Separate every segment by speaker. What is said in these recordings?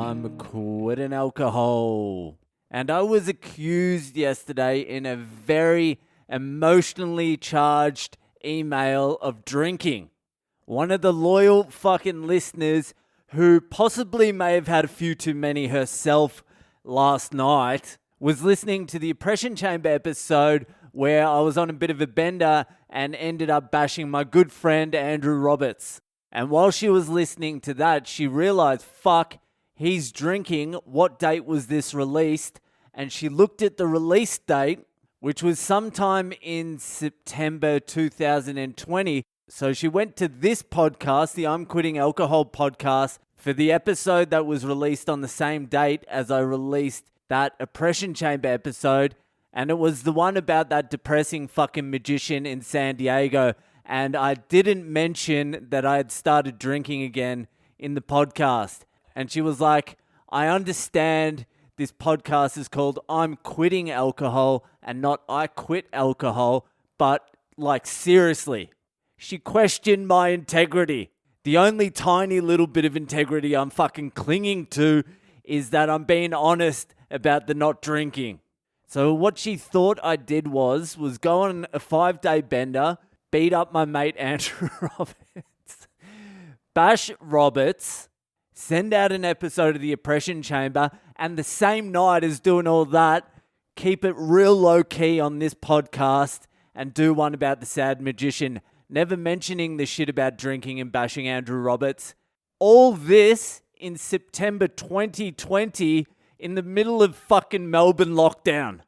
Speaker 1: I'm quitting alcohol. And I was accused yesterday in a very emotionally charged email of drinking. One of the loyal fucking listeners who possibly may have had a few too many herself last night was listening to the Oppression Chamber episode where I was on a bit of a bender and ended up bashing my good friend Andrew Roberts. And while she was listening to that, she realized, fuck, he's drinking. What date was this released? And she looked at the release date, which was sometime in September 2020. So she went to this podcast, the I'm Quitting Alcohol podcast, for the episode that was released on the same date as I released that Oppression Chamber episode. And it was the one about that depressing fucking magician in San Diego. And I didn't mention that I had started drinking again in the podcast. And she was like, I understand this podcast is called I'm Quitting Alcohol and not I Quit Alcohol, but like seriously, she questioned my integrity. The only tiny little bit of integrity I'm fucking clinging to is that I'm being honest about the not drinking. So what she thought I did was go on a 5-day bender, beat up my mate Andrew Roberts, bash Roberts, send out an episode of the Oppression Chamber, and the same night as doing all that, keep it real low-key on this podcast and do one about the sad magician, never mentioning the shit about drinking and bashing Andrew Roberts. All this in September 2020 in the middle of fucking Melbourne lockdown.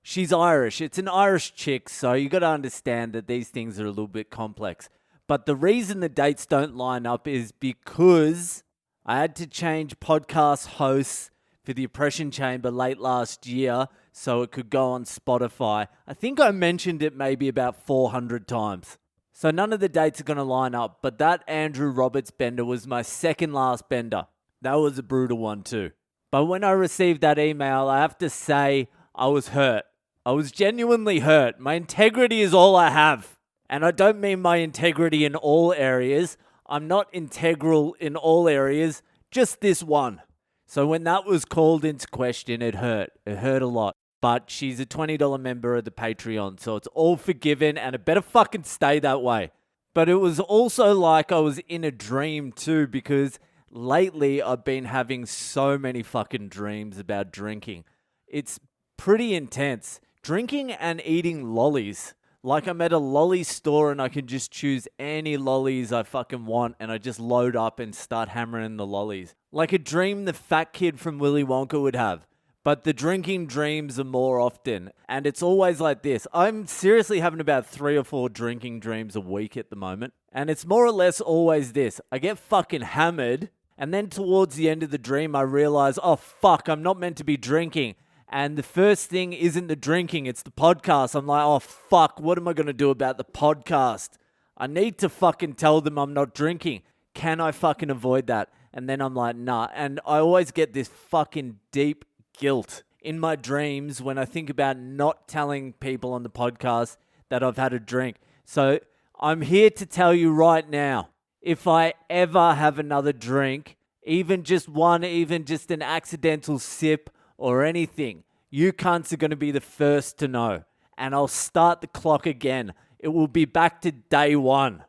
Speaker 1: She's Irish. It's an Irish chick, so you got to understand that these things are a little bit complex. But the reason the dates don't line up is because I had to change podcast hosts for the Oppression Chamber late last year so it could go on Spotify. I think I mentioned it maybe about 400 times. So none of the dates are going to line up, but that Andrew Roberts bender was my second last bender. That was a brutal one too. But when I received that email, I have to say I was hurt. I was genuinely hurt. My integrity is all I have. And I don't mean my integrity in all areas. I'm not integral in all areas, just this one. So when that was called into question, it hurt. It hurt a lot. But she's a $20 member of the Patreon, so it's all forgiven and it better fucking stay that way. But it was also like I was in a dream too, because lately I've been having so many fucking dreams about drinking. It's pretty intense. Drinking and eating lollies. Like I'm at a lolly store and I can just choose any lollies I fucking want and I just load up and start hammering the lollies. Like a dream the fat kid from Willy Wonka would have. But the drinking dreams are more often. And it's always like this. I'm seriously having about 3 or 4 drinking dreams a week at the moment. And it's more or less always this. I get fucking hammered. And then towards the end of the dream, I realize, oh fuck, I'm not meant to be drinking. And the first thing isn't the drinking, it's the podcast. I'm like, oh fuck, what am I going to do about the podcast? I need to fucking tell them I'm not drinking. Can I fucking avoid that? And then I'm like, nah. And I always get this fucking deep guilt in my dreams when I think about not telling people on the podcast that I've had a drink. So I'm here to tell you right now, if I ever have another drink, even just one, even just an accidental sip or anything, you cunts are going to be the first to know. And I'll start the clock again. It will be back to day one.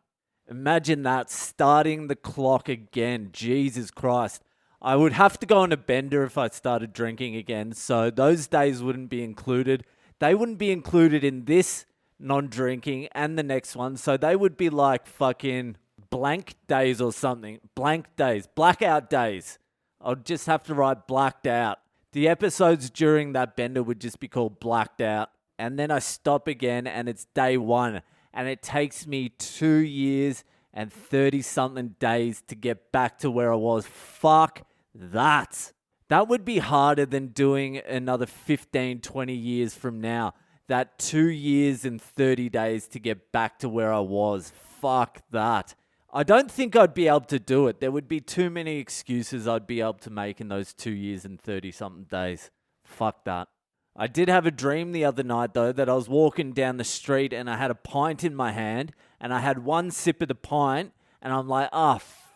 Speaker 1: Imagine that, starting the clock again. Jesus Christ. I would have to go on a bender if I started drinking again, so those days wouldn't be included. They wouldn't be included in this non-drinking and the next one, so they would be like fucking blank days or something. Blank days. Blackout days. I'll just have to write blacked out. The episodes during that bender would just be called blacked out. And then I stop again and it's day one. And it takes me 2 years and 30-something days to get back to where I was. Fuck that. That would be harder than doing another 15, 20 years from now. That 2 years and 30 days to get back to where I was. Fuck that. I don't think I'd be able to do it. There would be too many excuses I'd be able to make in those 2 years and 30-something days. Fuck that. I did have a dream the other night, though, that I was walking down the street and I had a pint in my hand and I had one sip of the pint and I'm like,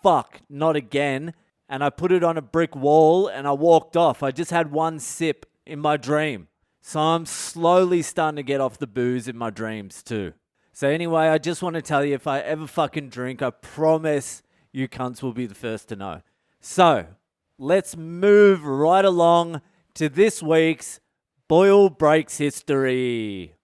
Speaker 1: fuck, not again. and I put it on a brick wall and I walked off. I just had one sip in my dream. So I'm slowly starting to get off the booze in my dreams too. So anyway, I just want to tell you, if I ever fucking drink, I promise you cunts will be the first to know. So let's move right along to this week's Boyle Breaks history.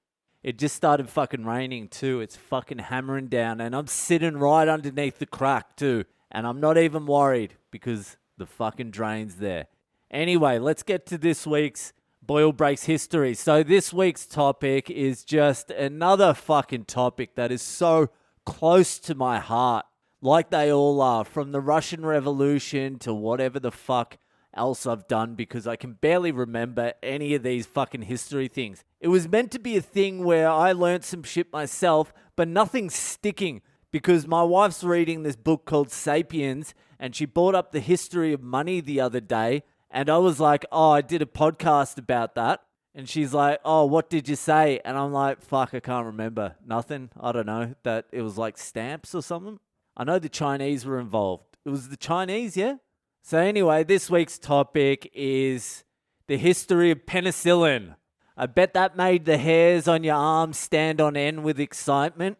Speaker 1: It just started fucking raining too. It's fucking hammering down and I'm sitting right underneath the crack too. And I'm not even worried because the fucking drain's there. Anyway, let's get to this week's Boyle Breaks history. So this week's topic is just another fucking topic that is so close to my heart. Like they all are. From the Russian Revolution to whatever the fuck else I've done, because I can barely remember any of these fucking history things. It was meant to be a thing where I learned some shit myself, but nothing's sticking because my wife's reading this book called Sapiens and she brought up the history of money the other day and I was like, oh, I did a podcast about that. And she's like, oh, what did you say? And I'm like, fuck, I can't remember. Nothing. I don't know. That it was like stamps or something. I know the Chinese were involved. It was the Chinese, yeah? So anyway, this week's topic is the history of penicillin. I bet that made the hairs on your arms stand on end with excitement.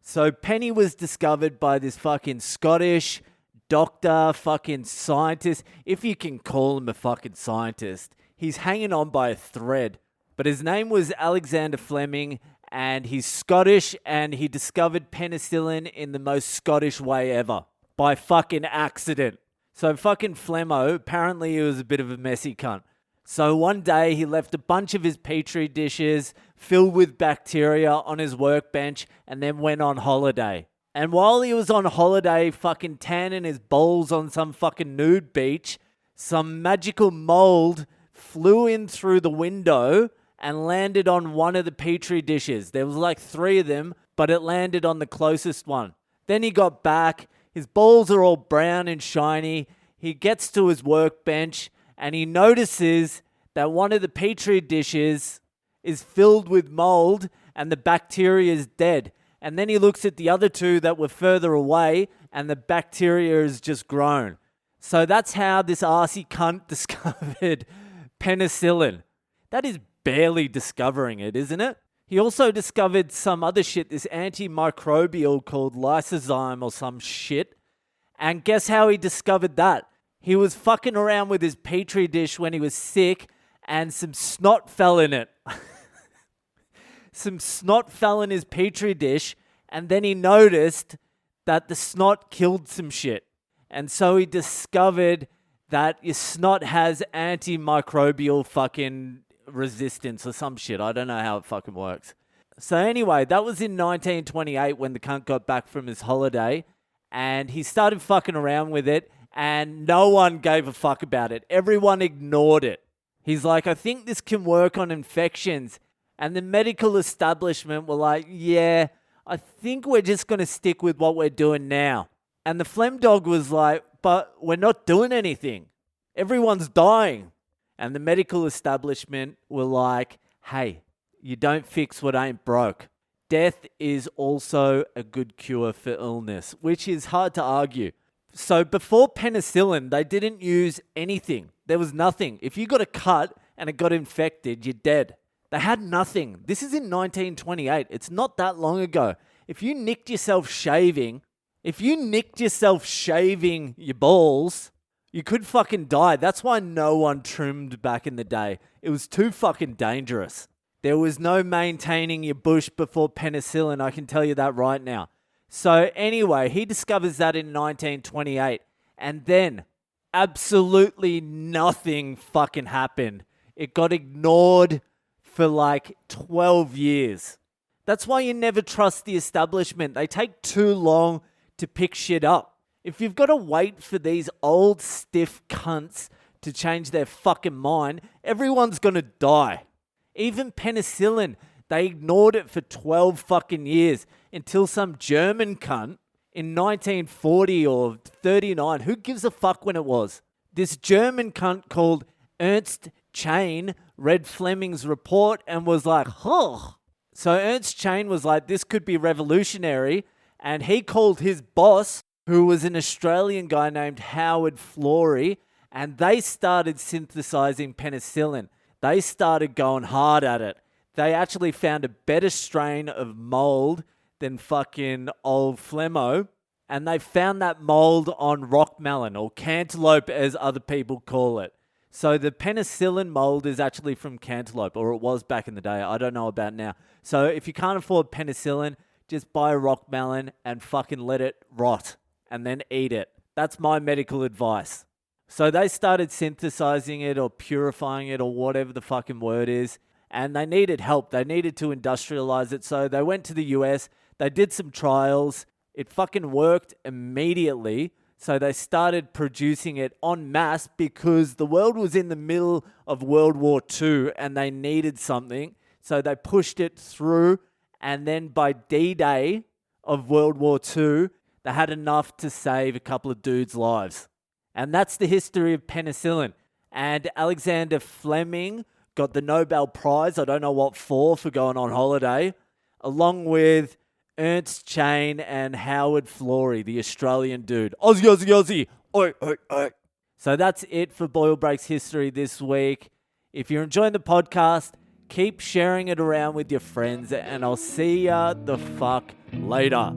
Speaker 1: So Penny was discovered by this fucking Scottish doctor, fucking scientist. If you can call him a fucking scientist. He's hanging on by a thread. But his name was Alexander Fleming and he's Scottish and he discovered penicillin in the most Scottish way ever. By fucking accident. So fucking Flemmo, apparently he was a bit of a messy cunt. So one day he left a bunch of his petri dishes filled with bacteria on his workbench and then went on holiday. And while he was on holiday fucking tanning his balls on some fucking nude beach, some magical mold flew in through the window and landed on one of the petri dishes. There was like 3 of them, but it landed on the closest one. Then he got back. His balls are all brown and shiny. He gets to his workbench and he notices that one of the petri dishes is filled with mold and the bacteria is dead. And then he looks at the other 2 that were further away and the bacteria has just grown. So that's how this arsey cunt discovered penicillin. That is barely discovering it, isn't it? He also discovered some other shit, this antimicrobial called lysozyme or some shit. And guess how he discovered that? He was fucking around with his petri dish when he was sick and some snot fell in it. Some snot fell in his petri dish and then he noticed that the snot killed some shit. And so he discovered that your snot has antimicrobial fucking resistance or some shit. I don't know how it fucking works. So anyway, that was in 1928 when the cunt got back from his holiday and he started fucking around with it and no one gave a fuck about it. Everyone ignored it. He's like, I think this can work on infections. And the medical establishment were like, yeah, I think we're just going to stick with what we're doing now. And the phlegm dog was like, but we're not doing anything. Everyone's dying. And the medical establishment were like, hey, you don't fix what ain't broke. Death is also a good cure for illness, which is hard to argue. So before penicillin, they didn't use anything. There was nothing. If you got a cut and it got infected, you're dead. They had nothing. This is in 1928. It's not that long ago. If you nicked yourself shaving your balls, you could fucking die. That's why no one trimmed back in the day. It was too fucking dangerous. There was no maintaining your bush before penicillin, I can tell you that right now. So anyway, he discovers that in 1928. And then absolutely nothing fucking happened. It got ignored for like 12 years. That's why you never trust the establishment. They take too long to pick shit up. If you've got to wait for these old stiff cunts to change their fucking mind, everyone's going to die. Even penicillin, they ignored it for 12 fucking years until some German cunt in 1940 or 39, who gives a fuck when it was? This German cunt called Ernst Chain read Fleming's report and was like, huh. So Ernst Chain was like, this could be revolutionary. And he called his boss, who was an Australian guy named Howard Florey, and they started synthesizing penicillin. They started going hard at it. They actually found a better strain of mold than fucking old Flemmo, and they found that mold on rock melon, or cantaloupe as other people call it. So the penicillin mold is actually from cantaloupe, or it was back in the day. I don't know about now. So if you can't afford penicillin, just buy a rock melon and fucking let it rot and then eat it. That's my medical advice. So they started synthesizing it or purifying it or whatever the fucking word is, and they needed help. They needed to industrialize it. So they went to the US. They did some trials. It fucking worked immediately. So they started producing it en masse because the world was in the middle of World War II and they needed something. So they pushed it through. And then by D-Day of World War II, they had enough to save a couple of dudes' lives. And that's the history of penicillin. And Alexander Fleming got the Nobel Prize, I don't know what for going on holiday, along with Ernst Chain and Howard Florey, the Australian dude. Aussie, Aussie, Aussie. Oi, oi, oi. So that's it for Boyle Breaks History this week. If you're enjoying the podcast, keep sharing it around with your friends, and I'll see ya the fuck later.